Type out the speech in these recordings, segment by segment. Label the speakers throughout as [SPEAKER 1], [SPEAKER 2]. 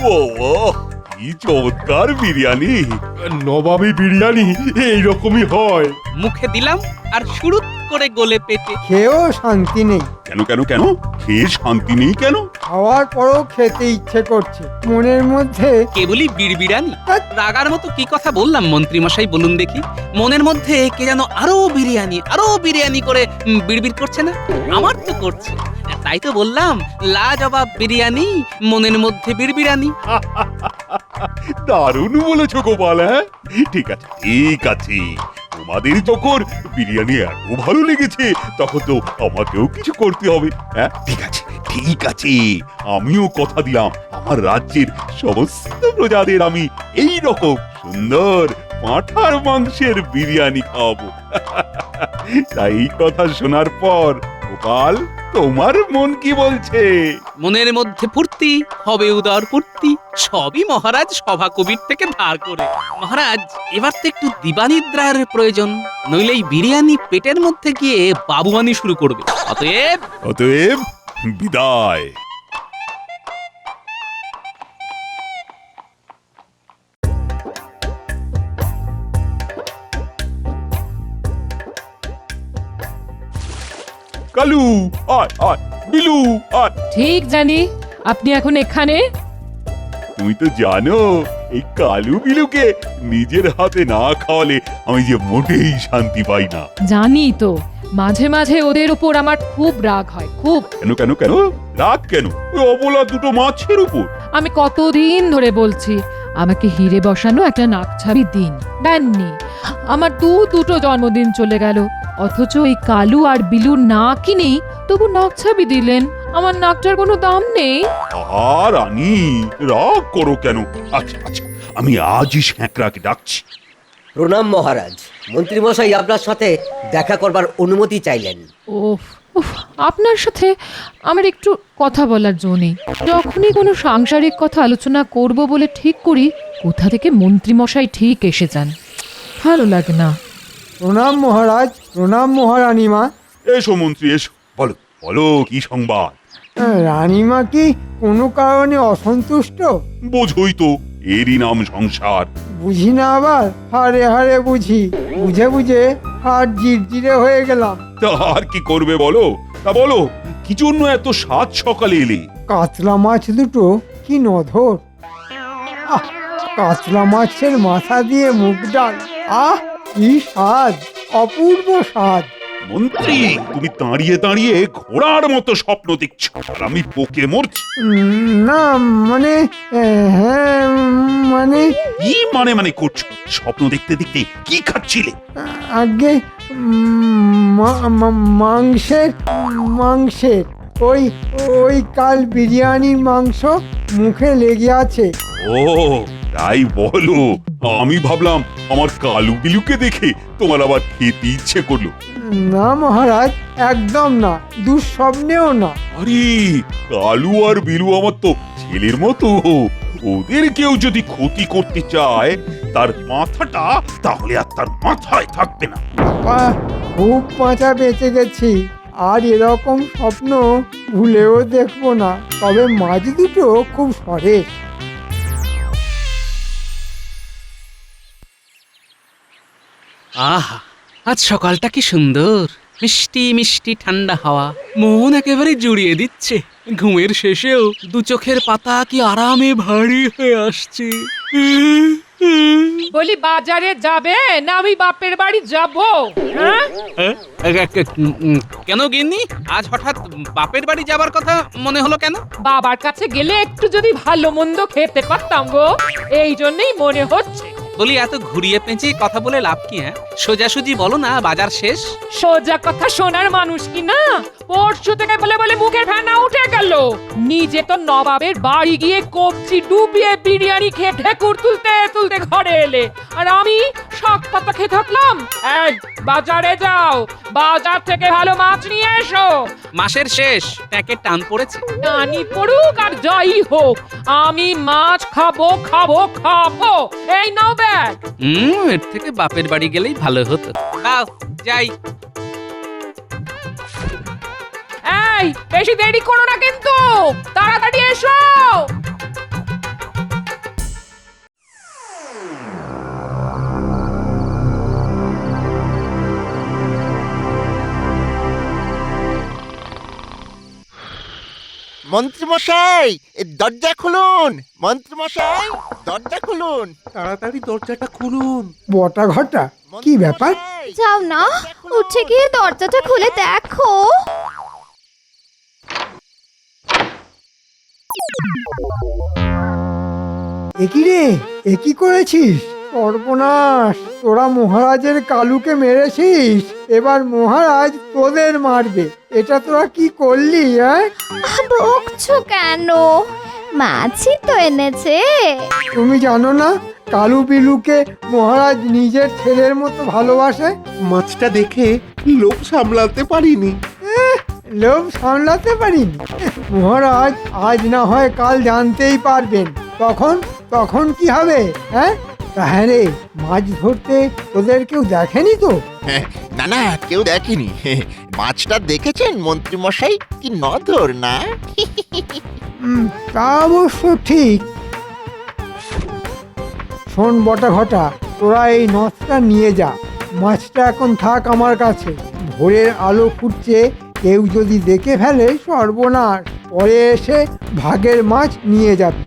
[SPEAKER 1] বাবা, কি চমৎকার বিরিয়ানি!
[SPEAKER 2] নবাবী বিরিয়ানি এইরকমই হয়।
[SPEAKER 3] মুখে দিলাম আর শুরুত করে গলে পেটে।
[SPEAKER 4] খেয়েও শান্তি নেই,
[SPEAKER 1] কেন কেন কেন? খেয়ে শান্তি নেই কেন?
[SPEAKER 4] খাওয়ার পরও খেতে ইচ্ছে করছে। মনের মধ্যে
[SPEAKER 3] কেবলই বিড়বিড়ানি। রাগার মতো কি কথা বললাম মন্ত্রী মশাই, বলুন দেখি? মনের মধ্যে কে যেন আরো বিরিয়ানি করে বিড়বিড় করছে না? আমার তো করছে। তাই তো বললাম, লাজবাব বিরিয়ানি, মনের মধ্যে বিড়বিড়ানি।
[SPEAKER 1] দারুণ বলেছ গোপাল। হ্যাঁ, ঠিক আছে ঠিক আছে। তোমাদের যখন বিরিয়ানি এত ভালো লেগেছে, তখন তো আমাকেও কিছু করতে হবে। হ্যাঁ, ঠিক আছে ঠিক আছে। আমিও কথা দিলাম, আমার রাজ্যের সমস্ত প্রজাদের আমি এই রকম সুন্দর পাঁঠার মাংসের বিরিয়ানি খাওয়াবো। তাই এই কথা শোনার পর গোপাল, তোমার মন কি বলছে?
[SPEAKER 3] মনের মধ্যে ফুর্তি, হবে উদর ফুর্তি, সবই মহারাজ সভা কবির থেকে ধার করে। মহারাজ, এবার তো একটু দিবানিদ্রার প্রয়োজন, নইলে এই বিরিয়ানি পেটের মধ্যে গিয়ে বাবুয়ানি শুরু করবে।
[SPEAKER 1] অতএব বিদায়। কালু আয় আয়, বিলু আয়।
[SPEAKER 5] ঠিক জানি আপনি এখন এখানে।
[SPEAKER 1] তুমি তো জানো, এই কালু বিলুকে নিজের হাতে না খাওয়ালে আমি যে মোটেই শান্তি পাই না।
[SPEAKER 5] জানি তো, মাঝে মাঝে ওদের উপর আমার খুব রাগ হয়, খুব।
[SPEAKER 1] কেন কেন কেন? রাগ কেন? ওই অবলা দুটো মাছের উপর।
[SPEAKER 5] আমি কতদিন ধরে বলছি আমাকে হিরে বসানো একটা নাকছাবি দিন, দেননি। আমার দুটো জন্মদিন চলে গেল, অথচ এই কালু আর বিলু না কিনেই তবু নাকছাবি দিলেন। আমার নাকটার কোনো দাম নেই।
[SPEAKER 1] আর রানী, রাগ করো কেন? আচ্ছা আচ্ছা, আমি আজই শ্যাঁকড়াকে ডাকছি।
[SPEAKER 6] প্রণাম মহারাজ, মন্ত্রীমশাই আপনার সাথে দেখা করবার অনুমতি চাইলেন।
[SPEAKER 5] ওফ উফ, আপনার সাথে আমার একটু কথা বলার জো নেই। যখনই কোনো সাংসারিক কথা আলোচনা করব বলে ঠিক করি, কোথা থেকে মন্ত্রীমশাই ঠিক এসে যান, ভালো লাগে না।
[SPEAKER 4] প্রণাম মহারাজ, প্রণাম মহারানীমা।
[SPEAKER 1] এসো মন্ত্রী এসো, বলো বলো কি সংবাদ?
[SPEAKER 4] রানীমা কি কোনো কারণে অসন্তুষ্ট?
[SPEAKER 1] বোঝই তো, এরই নাম সংসার।
[SPEAKER 4] বুঝি না আবার হারে হারে বুঝি, বুঝে বুঝে আর জিরজিরে হয়ে গেলাম।
[SPEAKER 1] তা আর কি করবে বলো? তা বলো, কি জন্য এত সাত সকালে এলে?
[SPEAKER 4] কাতলা মাছ দুটো কি নধর! আহ, কাতলা মাছের মাথা দিয়ে মুগ ডাল, আহ কি স্বাদ, অপূর্ব স্বাদ।
[SPEAKER 1] মন্ত্রী, তুমি দাঁড়িয়ে দাঁড়িয়ে ঘোড়ার মতো স্বপ্ন দেখছো, আর আমি পোকে মরছি।
[SPEAKER 4] না মানে, হ্যাঁ মানে,
[SPEAKER 1] কি মানে মানে করছো? স্বপ্ন দেখতে দেখতে কি খাচ্ছিলে?
[SPEAKER 4] আগে মাংসের মাংসের ওই ওই কাল বিরিয়ানির মাংস মুখে লেগে আছে।
[SPEAKER 1] ও তাই বলো? আমি ভাবলাম আমার কালু বিলুকে দেখে তোমার আবার খেতে ইচ্ছে করলো।
[SPEAKER 4] না মহারাজ, একদম না, দুঃস্বপ্নেও না।
[SPEAKER 1] আরে, কালু আর বিলু আমার তো ছেলের মতো। ওদের কেউ যদি ক্ষতি করতে চায়, তার মাথাটা তাহলে আর তার মাথায় থাকবে না।
[SPEAKER 4] বাবা, খুব বাঁচা বেঁচে গেছি, আর এরকম স্বপ্ন ভুলেও দেখবো না। তবে মাছ দুটো খুব সরেস।
[SPEAKER 3] আহা, আজ সকালটা কি সুন্দর, মিষ্টি মিষ্টি ঠান্ডা হাওয়া মন একেবারে জুড়িয়ে দিচ্ছে। ঘুমের শেষেও দু চোখের পাতা কি আরামে ভারী হয়ে আসছে।
[SPEAKER 5] বলি বাজারে যাবে না আমি বাপের বাড়ি যাব? হ্যাঁ,
[SPEAKER 3] কেন গিন্নি, আজ হঠাৎ বাপের বাড়ি যাবার কথা মনে হলো কেন?
[SPEAKER 5] বাবার কাছে গেলে একটু যদি ভালো মন্দ খেতে পারতাম গো, এই জন্যই মনে হচ্ছে।
[SPEAKER 3] বলি, এত ঘুরিয়ে পেঁচিয়ে কথা বলে লাভ কি? হ্যাঁ, সোজাসুজি বলো না, বাজার শেষ।
[SPEAKER 5] সোজা কথা শোনার মানুষ কি না? পরশু থেকে বলে বলে মুখের ফেনা উঠে গেল। নিজে তো নবাবের বাড়ি গিয়ে কবজি ডুবিয়ে বিরিয়ানি খেয়ে ঢেকুর তুলতে তুলতে ঘরে এলে, আর আমি শাক পাতা খেয়ে থাকলাম। এই, বাজারে যাও, বাজার থেকে ভালো মাছ নিয়ে এসো।
[SPEAKER 3] মাসের শেষ, প্যাকেট টান পড়েছে।
[SPEAKER 5] টানি পড়ুক আর যাই হোক, আমি মাছ খাবো খাবো খাবো। এই নাও ব্যাগ।
[SPEAKER 3] এর থেকে বাপের বাড়ি গেলেই ভালো হতো। যাই।
[SPEAKER 5] এই বেশি দেরি করো না কিন্তু, তাড়াতাড়ি এসো।
[SPEAKER 7] মন্ত্রীমশাই দরজা খুলুন, মন্ত্রীমশাই দরজা খুলুন।
[SPEAKER 2] তাড়াতাড়ি দরজাটা খুলুন।
[SPEAKER 4] বটা ঘটা কি ব্যাপার?
[SPEAKER 7] মন্ত্রীমশাই,
[SPEAKER 8] যাও না,
[SPEAKER 7] দরজা খুলুন।
[SPEAKER 8] উঠে গিয়ে দরজাটা খুলে দেখো।
[SPEAKER 4] একই রে, একই করেছিস? সর্বনাশ, তোরা মহারাজের কালুকে মেরেছিস, এবার মহারাজ তোদের মারবে। এটা তোরা কি করলি? হ্যাঁ,
[SPEAKER 8] বকছো কেন? মাছই তো এনেছে।
[SPEAKER 4] তুমি জানো না কালু বিলুকে মহারাজ নিজের ছেলের মতো ভালোবাসে?
[SPEAKER 2] মাছটা দেখে লোভ সামলাতে পারিনি।
[SPEAKER 4] লোভ সামলাতে পারিনি? মহারাজ আজ না হয় কাল জানতেই পারবেন। তখন তখন কি হবে? হ্যাঁ হ্যাঁ রে, মাছ ধরতে তোদের কেউ দেখেনি তো?
[SPEAKER 7] না না, কেউ দেখেনি। মাছটা দেখেছেন মন্ত্রীমশাই, কি নধর না?
[SPEAKER 4] তা অবশ্য ঠিক। শোন বটা ঘটা, তোরা এই নথটা নিয়ে যা। মাছটা এখন থাক আমার কাছে। ভোরের আলো ফুটছে, কেউ যদি দেখে ফেলে সর্বনাশ। পরে এসে ভাগের মাছ নিয়ে যাবে।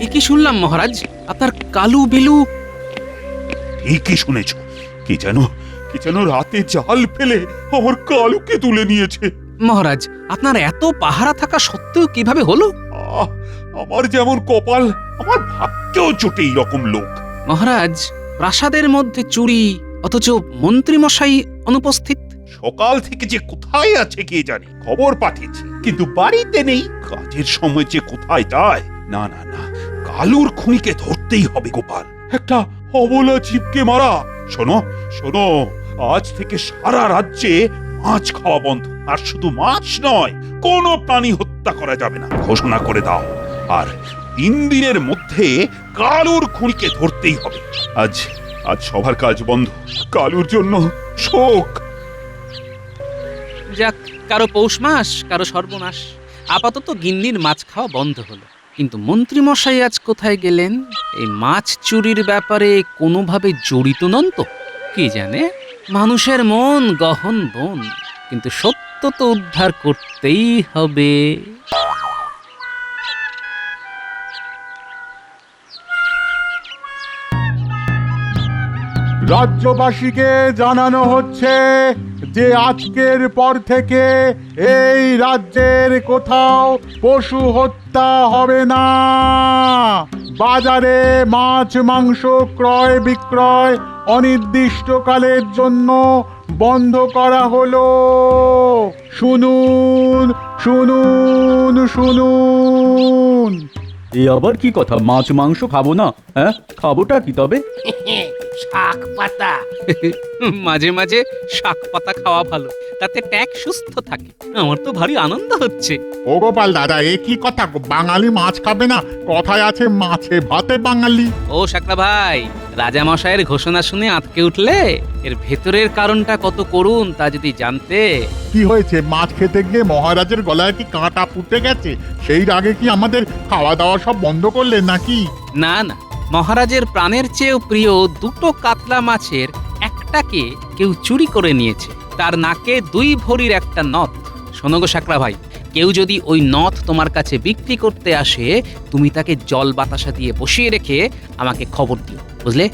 [SPEAKER 3] এ কি শুনলাম মহারাজ, আপনার কালু বিলু?
[SPEAKER 1] ঠিকই শুনেছ। কি যেন রাতে জাল ফেলে আমার কালুকে তুলে নিয়েছে।
[SPEAKER 3] মহারাজ, আপনার এত পাহারা থাকা সত্ত্বেও কিভাবে হলো?
[SPEAKER 1] আহ, আমার যেমন কপাল, আমার ভাগ্যেও জোটে এইরকম লোক।
[SPEAKER 3] মহারাজ, প্রাসাদের মধ্যে চুরি, অথচ মন্ত্রীমশাই অনুপস্থিত।
[SPEAKER 1] সকাল থেকে যে কোথায় আছে কে জানে, খবর পাঠিয়েছি কিন্তু বাড়িতে নেই। কাজের সময় যে কোথায় যায়। না না না, কালুর খুনিকে ধরতেই হবে গোপাল। একটা অবলা জীবকে মারা। শোনো শোনো, আজ থেকে সারা রাজ্যে মাছ খাওয়া বন্ধ। আর শুধু মাছ নয়, কোনো প্রাণী হত্যা করা যাবে না ঘোষণা করে দাও। আর 3 দিনের মধ্যে কালুর খুনিকে ধরতেই হবে। আজ আজ সবার কাজ বন্ধ। কালুর জন্য শোক।
[SPEAKER 3] যাক, কারো পৌষ মাস, কারো সর্বনাশ। আপাতত গিন্নির মাছ খাওয়া বন্ধ হলো। কিন্তু মন্ত্রীমশাই আজ কোথায় গেলেন? এই মাছ চুরির ব্যাপারে কোনোভাবে জড়িত নন তো? কি জানে, মানুষের মন গহন বন, কিন্তু সত্য তো উদ্ধার করতেই হবে।
[SPEAKER 9] রাজ্যবাসীকে জানানো হচ্ছে যে আজকের পর থেকে এই রাজ্যের কোথাও পশু হত্যা হবে না। বাজারে মাছ মাংস ক্রয় বিক্রয় অনির্দিষ্টকালের জন্য বন্ধ করা হলো। শুনুন শুনুন শুনুন।
[SPEAKER 10] এ আবার কি কথা? মাছ মাংস খাবো না? হ্যাঁ, খাবোটা কি তবে?
[SPEAKER 6] শাক পাতা।
[SPEAKER 3] মাঝে মাঝে শাক পাতা খাওয়া ভালো, তাতে ট্যাক সুস্থ থাকে। আমার তো ভারী আনন্দ হচ্ছে।
[SPEAKER 9] ও গোপাল দাদা, এ কি কথা? বাঙালি মাছ খাবে না? কথায় আছে মাছে ভাতে বাঙালি।
[SPEAKER 3] ও শাকরা ভাই, রাজা মশাইয়ের ঘোষণা শুনে আঁতকে উঠলে? এর ভেতরের কারণটা কত করুন তা যদি জানতে।
[SPEAKER 9] কি হয়েছে? মাছ খেতে গিয়ে মহারাজের গলায় কি কাঁটা ফুটে গেছে? সেই রাগে কি আমাদের খাওয়া দাওয়া সব বন্ধ করলেন নাকি?
[SPEAKER 3] না না, মহারাজের প্রাণের চেয়েও প্রিয় 2টো কাতলা মাছের একটাকে কেউ চুরি করে নিয়েছে। তার নাকে 2 ভরির একটা নথ। শোনো গো শাকরা ভাই, কেউ যদি ওই নথ তোমার কাছে বিক্রি করতে আসে, তুমি তাকে জল বাতাসা দিয়ে বসিয়ে রেখে আমাকে খবর দিও, বুঝলে?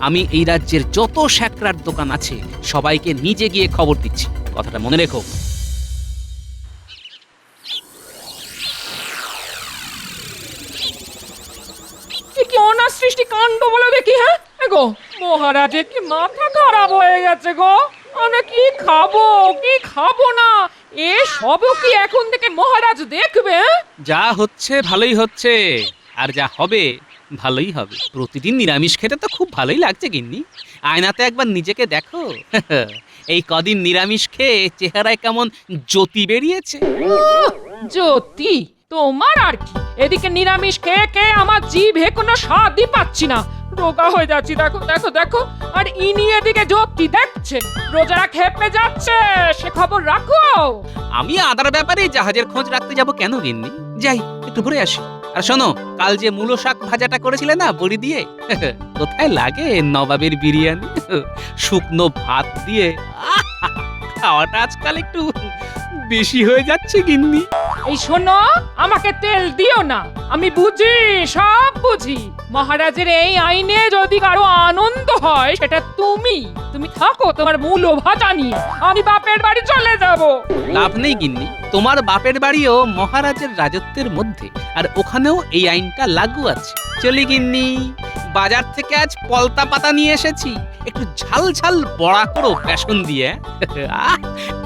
[SPEAKER 3] আমি এই রাজ্যের যত শ্যাকরার দোকান আছে সবাইকে নিজে গিয়ে খবর দিচ্ছি, কথাটা মনে রেখো।
[SPEAKER 5] কি অনাসৃষ্টি কাণ্ড বলে দেখি। হ্যাঁ গো, মহারাজের কি মাথা খারাপ হয়ে গেছে গো? আমরা কি খাবো কি খাবো না এ সবও কি এখন থেকে মহারাজ দেখবে?
[SPEAKER 3] যা হচ্ছে ভালোই হচ্ছে, আর যা হবে ভালোই হবে। প্রতিদিন নিরামিষ খেতে তো খুব ভালোই লাগছে গিন্নি। আয়নাতে একবার নিজেকে দেখো। এই কদিন নিরামিষ খেয়ে চেহারায় কেমন জ্যোতি বেরিয়েছে।
[SPEAKER 5] জ্যোতি তোমার আর কি, এদিকে নিরামিষ খেয়ে খেয়ে আমার জিভে কোনো স্বাদই পাচ্ছি না, রোগা হয়ে যাচ্ছি। দেখো দেখো দেখো, আর ইনি এদিকে জ্যোতি দেখছে, প্রজারা খেপে যাচ্ছে, সে খবর রাখো।
[SPEAKER 3] আমি আদার ব্যাপারে জাহাজের খোঁজ রাখতে যাব কেন গিন্নি? যাই একটু ঘুরে আসি। আর শোনো, কাল যে মূলো শাক ভাজাটা করেছিলে না বড়ি দিয়ে, কোথায় লাগে নবাবের বিরিয়ানি শুকনো ভাত দিয়ে। খাওয়াটা আজকাল একটু বেশি হয়ে যাচ্ছে গিন্নি।
[SPEAKER 5] এই শোনো, আমাকে তেল দিও না, আমি বুঝি, সব বুঝি। মহারাজের এই আইনে যদি কারো আনন্দ হয় সেটা তুমি থাকো তোমার মূল ভাতা নিয়ে, আমি বাপের বাড়ি চলে যাব।
[SPEAKER 3] লাভ নেই গিন্নি, তোমার বাপের বাড়িও মহারাজের রাজত্বের মধ্যে, আর ওখানেও এই আইনটা লাগু আছে। চলি গিন্নি, বাজার থেকে আজ পলতা পাতা নিয়ে এসেছি, একটু ঝাল ঝাল বড়া করো বেসন দিয়ে। আহ,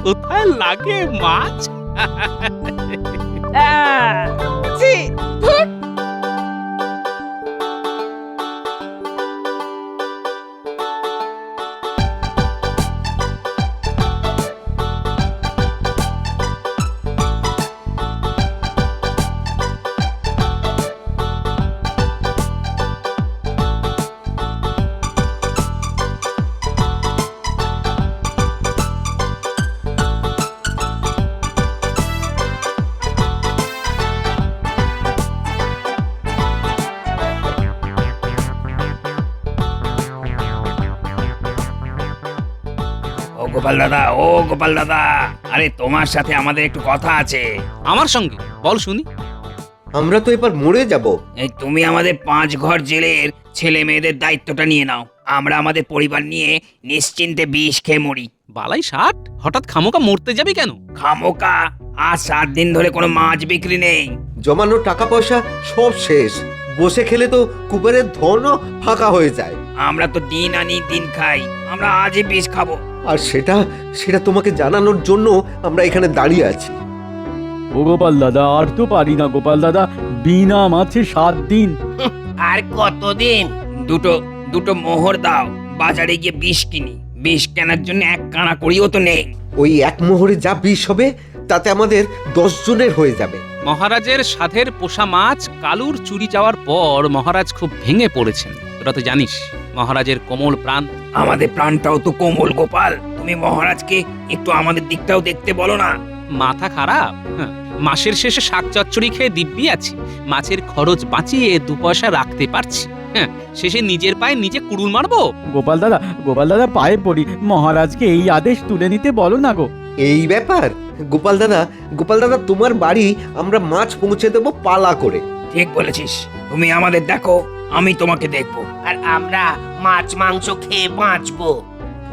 [SPEAKER 3] কোথায় লাগে মাছ।
[SPEAKER 5] ছি, ধুর।
[SPEAKER 11] ও গোপাল দাদা, ও গোপাল দাদা, আরে তোমার সাথে আমাদের একটু কথা আছে।
[SPEAKER 3] আমার সঙ্গে বল শুনি।
[SPEAKER 6] আমরা তো এবার মরে যাব।
[SPEAKER 11] এই তুমি আমাদের 5 ঘর জেলের ছেলে মেয়েদের দায়িত্বটা নিয়ে নাও, আমরা আমাদের পরিবার নিয়ে নিশ্চিন্তে বিষ খেয়ে মরি।
[SPEAKER 3] বালাই ষাট, হঠাৎ খামোকা মরতে যাবি কেন?
[SPEAKER 11] খামোকা, আজ 7 দিন ধরে কোনো মাছ বিক্রি নেই।
[SPEAKER 6] জমানো টাকা পয়সা সব শেষ, বসে খেলে তো কুবেরের ধনও ফাঁকা হয়ে যায়।
[SPEAKER 11] আমরা তো দিন আনি দিন খাই, আমরা আজই বিষ খাবো।
[SPEAKER 6] আর সেটা তোমাকে জানানোর জন্য আমরা এখানে দাঁড়িয়ে আছি।
[SPEAKER 10] ও গোপাল দাদা, আর তো পারি না গোপাল দাদা, বিনা মাছে 7 দিন।
[SPEAKER 11] আর কতদিন? দুটো মোহর দাও, বাজারে গিয়ে বিষ কিনি। বিষ কেনার জন্য 1 কানা করিও তো নেই।
[SPEAKER 6] ওই এক মোহরে যা বিষ হবে তাতে আমাদের 10 জনের হয়ে যাবে।
[SPEAKER 3] মহারাজের সাধের পোষা মাছ কালুর চুরি যাওয়ার পর মহারাজ খুব ভেঙে পড়েছেন। তোরা তো জানিস মহারাজের কোমল প্রাণ।
[SPEAKER 11] আমাদের প্রাণটাও তো কোমল গোপাল, তুমি মহারাজকে একটু আমাদের দিকটাও দেখতে বলো না।
[SPEAKER 3] মাথা খারাপ? হ্যাঁ, মাসের শেষে শাক চচ্চড়ি খেয়ে দিব্যি আছি, মাছের খরচ বাঁচিয়ে 2 পয়সা রাখতে পারছি। হ্যাঁ, শেষে নিজের পায়ে নিজে কুড়ুল মারবো?
[SPEAKER 10] গোপাল দাদা পায়ে পড়ি, মহারাজকে এই আদেশ তুলে নিতে বলো না গো।
[SPEAKER 6] এই ব্যাপার গোপাল দাদা তোমার বাড়ি আমরা মাছ পৌঁছে দেবো পালা করে।
[SPEAKER 11] ঠিক বলেছিস, তুমি আমাদের দেখো, আমি তোমাকে দেখবো, আর আমরা মাছ মাংস খেয়ে বাঁচবো।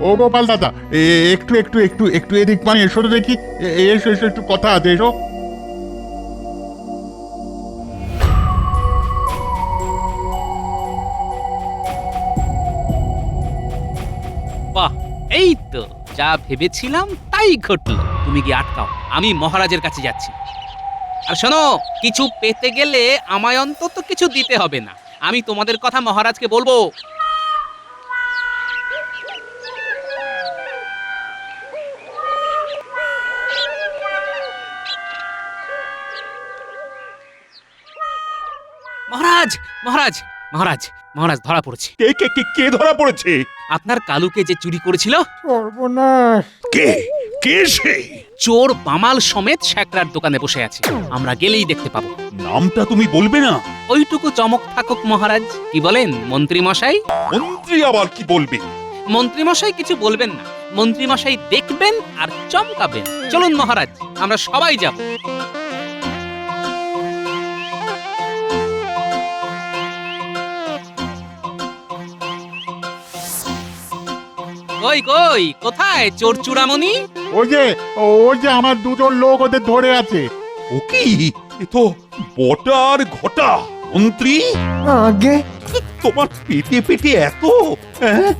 [SPEAKER 9] ও গোপাল দাদা, একটু এদিক মানে এসো তো দেখি। এসো একটু কথা আছে, এসো।
[SPEAKER 3] বাহ, এই তো যা ভেবেছিলাম তাই ঘটলো। তুমি কি আটকাও, আমি মহারাজের কাছে যাচ্ছি। আর শোনো, কিছু পেতে গেলে আমায় অন্তত কিছু দিতে হবে না, আমি তোমাদের কথা মহারাজকে বলবো। মহারাজ মহারাজ মহারাজ মহারাজ, ধরা পড়েছে।
[SPEAKER 1] কে ধরা পড়েছে?
[SPEAKER 3] আপনার কালুকে যে চুরি করেছিল।
[SPEAKER 4] সর্বনাশ!
[SPEAKER 1] কে সে?
[SPEAKER 3] চোর বামাল সমেত শ্যাকরার দোকানে বসে আছে, আমরা গেলেই দেখতে পাবো।
[SPEAKER 1] নামটা তুমি বলবে না?
[SPEAKER 3] ওইটুকু চমক থাকুক মহারাজ। কি বলেন মন্ত্রী মশাই?
[SPEAKER 1] মন্ত্রী আবার কি বলবে?
[SPEAKER 3] মন্ত্রী মশাই কিছু বলবেন না, মন্ত্রী মশাই দেখবেন আর চমকাবেন। চলুন মহারাজ, আমরা সবাই যাব। কই কোথায় চোর চূড়ামণি?
[SPEAKER 9] ওই যে আমার 2জন লোক ওদের ধরে আছে।
[SPEAKER 1] ও কি, এ তো বটা আর ঘটা। মন্ত্রী,
[SPEAKER 4] আগে
[SPEAKER 1] তোমার পেটে এত, হ্যাঁ?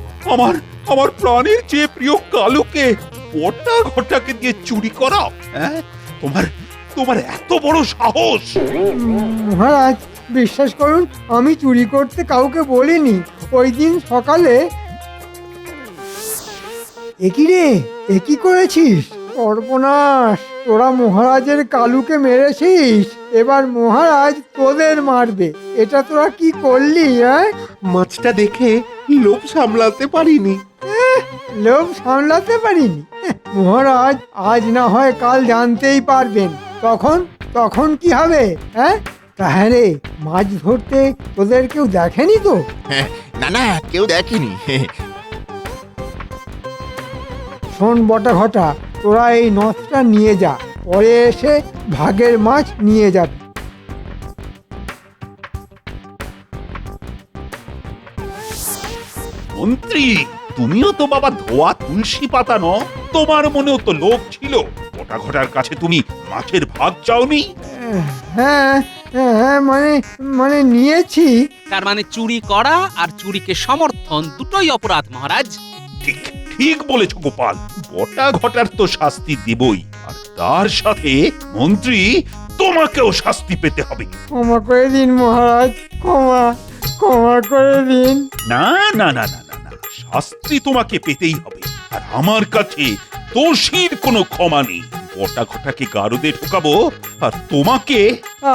[SPEAKER 1] আমার প্রাণের চেয়ে প্রিয় কালুকে পটা ঘটাকে দিয়ে চুরি করাও? হ্যাঁ, তোমার তোমার এত বড় সাহস!
[SPEAKER 4] মহারাজ বিশ্বাস করুন, আমি চুরি করতে কাউকে বলিনি। ওই দিন সকালে একই রে, একই করেছিস? সর্বনাশ, তোরা মহারাজের কালুকে মেরেছিস, এবার মহারাজ তোদের মারবে। এটা তোরা কি করলি? হ্যাঁ,
[SPEAKER 2] মাছটা দেখে লোভ সামলাতে পারিনি।
[SPEAKER 4] লোভ সামলাতে পারিনি? মহারাজ আজ না হয় কাল জানতেই পারবেন। তখন তখন কি হবে? হ্যাঁ, হ্যাঁ রে, মাছ ধরতে তোদের কেউ দেখেনি তো?
[SPEAKER 7] না না, কেউ দেখেনি।
[SPEAKER 4] শোন বটা ঘটা, তোরা এই নথটা নিয়ে যা, পরে এসে ভাগের মাছ নিয়ে যাবে।
[SPEAKER 1] মন্ত্রী, তুমিও তো বাবা ধোয়া তুলসী পাতা ন, তোমার মনেও তো লোভ ছিল। পটা ঘটার কাছে তুমি মাছের ভাগ চাওনি?
[SPEAKER 4] হ্যাঁ হ্যাঁ, মানে মানে নিয়েছি।
[SPEAKER 3] তার মানে চুরি করা আর চুরিকে সমর্থন দুটোই অপরাধ মহারাজ।
[SPEAKER 1] ঠিক ঠিক বলেছ গোপাল, পটা ঘটার তো শাস্তি দেবই, আর তার সাথে মন্ত্রী তোমাকেও শাস্তি পেতে হবে।
[SPEAKER 4] ক্ষমা করে দিন মহারাজ, ক্ষমা করে দিন।
[SPEAKER 1] না না না না না না, শাস্তি তোমাকে পেতেই হবে। আর আমার কাছে দোষীর কোনো ক্ষমা নেই। পটা ঘটাকে গারদে ঢোকাবো, আর তোমাকে।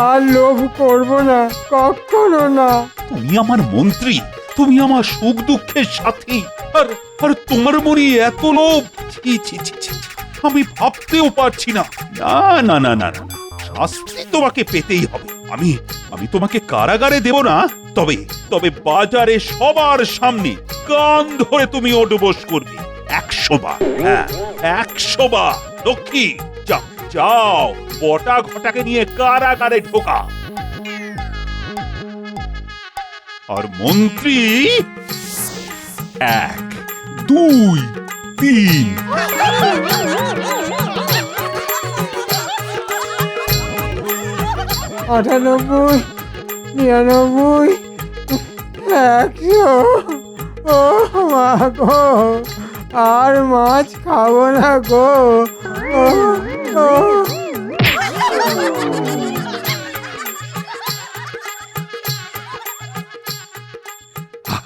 [SPEAKER 4] আর লোভ করব না, কখনো না।
[SPEAKER 1] তুমি আমার মন্ত্রী, তুমি আমার সুখ দুঃখের সাথী, আর আর তোমার মনে এত লোভ! ছি ছি ছি ছি, আমি ভাবতেও পারছি না। না না না না না, শাস্তি তোমাকে পেতেই হবে। আমি তোমাকে কারাগারে দেব না, তবে তবে বাজারে সবার সামনে কান ধরে তুমি ওঠবোস করবে 100 বার। হ্যাঁ, 100 বার। লক্ষ্মী, যাও যাও, পটা ঘটাকে নিয়ে কারাগারে ঢোকা। আর মন্ত্রী 1, 2, 3।
[SPEAKER 4] 98, 99, 100। ও মা গো, আর মাছ খাবো না গো। ও, ও।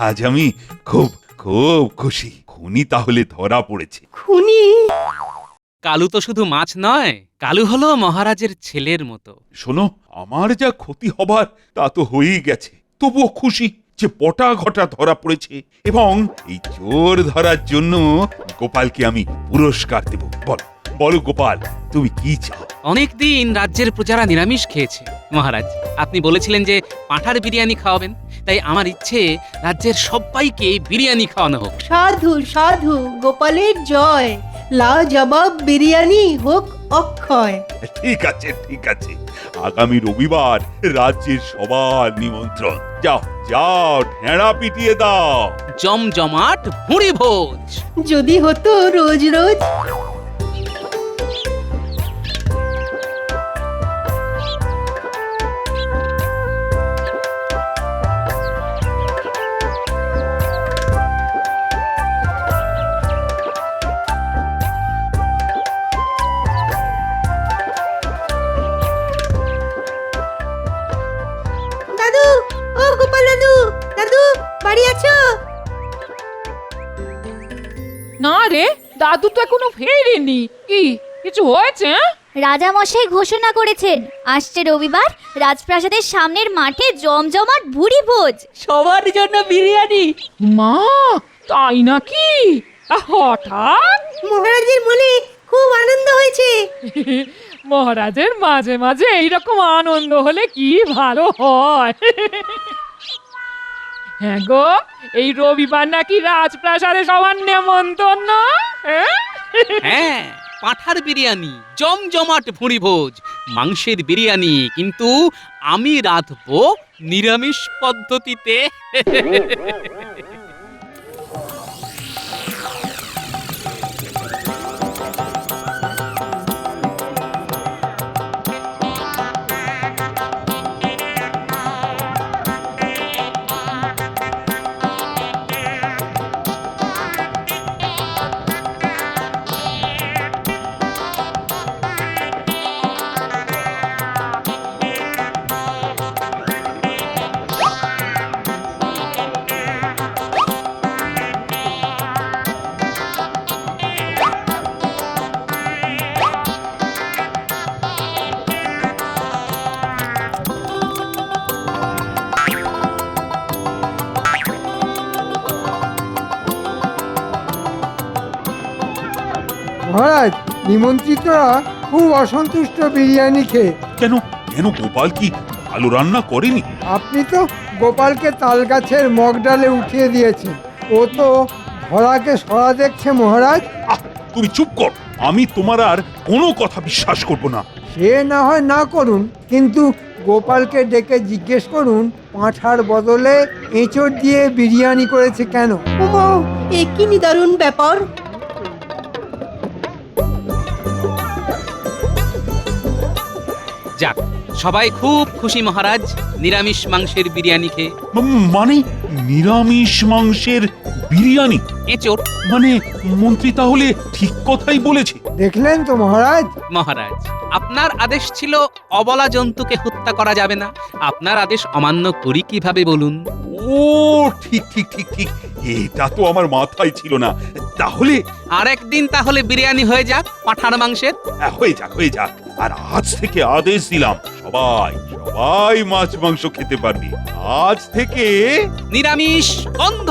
[SPEAKER 1] আজ আমি খুব খুব খুশি, খুনি তাহলে ধরা পড়েছে।
[SPEAKER 6] খুনি?
[SPEAKER 3] কালু তো শুধু মাছ নয়, কালু হলো মহারাজের ছেলের মতো।
[SPEAKER 1] শোনো, আমার যা ক্ষতি হবার তা তো হয়েই গেছে, তবুও খুশি যে পটা ঘটা ধরা পড়েছে, এবং এই চোর ধরার জন্য গোপালকে আমি পুরস্কার দেব। বলো বলো গোপাল, তুমি কি চাও?
[SPEAKER 3] অনেকদিন রাজ্যের প্রজারা নিরামিষ খেয়েছে মহারাজ। আপনি বলেছিলেন যে পাঁঠার বিরিয়ানি খাওয়াবেন, তাই আমার ইচ্ছে রাজ্যের সবাইকে বিরিয়ানি খাওয়ানো হোক।
[SPEAKER 12] সাধু সাধু, গোপালের জয়। লাজবাব বিরিয়ানি হোক অক্ষয়।
[SPEAKER 1] ঠিক আছে ঠিক আছে, আগামী রবিবার রাজ্যের সবার নিমন্ত্রণ। যাও যাও, ঢেঁড়া পিটিয়ে দাও।
[SPEAKER 3] জমজমাট ভুঁড়ি ভোজ।
[SPEAKER 12] যদি হতো রোজ রোজ। দাদু, ও গোপাল দাদু, দাদু বাড়ি আছো?
[SPEAKER 5] না রে, দাদু তো এখনো ফেরেনি। কি কিছু হয়েছে?
[SPEAKER 8] রাজামশাই ঘোষণা করেছেন আসছে রবিবার রাজপ্রাসাদের সামনের মাঠে জমজমাট ভুরি ভোজ।
[SPEAKER 12] সবার জন্য বিরিয়ানি।
[SPEAKER 5] মা, তাই নাকি? হঠাৎ?
[SPEAKER 12] মহারাজের মনে খুব আনন্দ হয়েছে।
[SPEAKER 5] মহারাজের মাঝে মাঝে এইরকম আনন্দ হলে কি ভালো হয়। হ্যাঁ গো, এই রবিবার নাকি রাজপ্রাসাদে সবার নেমন্তন্ন।
[SPEAKER 3] হ্যাঁ, পাঁঠার বিরিয়ানি, জমজমাট ভুঁড়ি ভোজ, মাংসের বিরিয়ানি, কিন্তু আমি রাঁধবো নিরামিষ পদ্ধতিতে।
[SPEAKER 4] মহারাজ নিমন্ত্রিতরা খুব অসন্তুষ্ট বিরিয়ানি খেয়ে।
[SPEAKER 1] কেন কেন গোপাল কি ভালো রান্না করেনি?
[SPEAKER 4] আপনি তো গোপালকে তাল গাছের মগ ডালে উঠিয়ে দিয়েছেন। ও তো ধরাকে সরা দেখছে মহারাজ।
[SPEAKER 1] আহ, তুমি চুপ কর। আমি তোমার আর কোনো কথা বিশ্বাস করব না।
[SPEAKER 4] সে না হয় না করুন, কিন্তু গোপালকে ডেকে জিজ্ঞেস করুন পাঁঠার বদলে এঁচড় দিয়ে বিরিয়ানি করেছে কেন।
[SPEAKER 12] ওমা, এ কি নিদারুণ ব্যাপার!
[SPEAKER 3] যাক, সবাই খুব খুশি মহারাজ নিরামিষ মাংসের বিরিয়ানি খেয়ে।
[SPEAKER 1] মানে নিরামিষ মাংসের বিরিয়ানি?
[SPEAKER 3] এঁচোড়।
[SPEAKER 1] মানে মন্ত্রী তাহলে ঠিক কথাই বলেছে।
[SPEAKER 4] দেখলেন তো মহারাজ।
[SPEAKER 3] মহারাজ, আপনার আদেশ ছিল অবলা জন্তুকে হত্যা করা যাবে না। আপনার আদেশ অমান্য করি কিভাবে বলুন?
[SPEAKER 1] ও ঠিক ঠিক ঠিক ঠিক, এটা তো আমার মাথায় ছিল না। তাহলে
[SPEAKER 3] আরেকদিন তাহলে বিরিয়ানি হয়ে যাক পাঁঠার মাংসের।
[SPEAKER 1] হয়ে যাক হয়ে যাক। আর আজ থেকে আদেশ দিলাম, সবাই সবাই মাছ মাংস খেতে পারবে। আজ থেকে
[SPEAKER 3] নিরামিষ বন্ধ।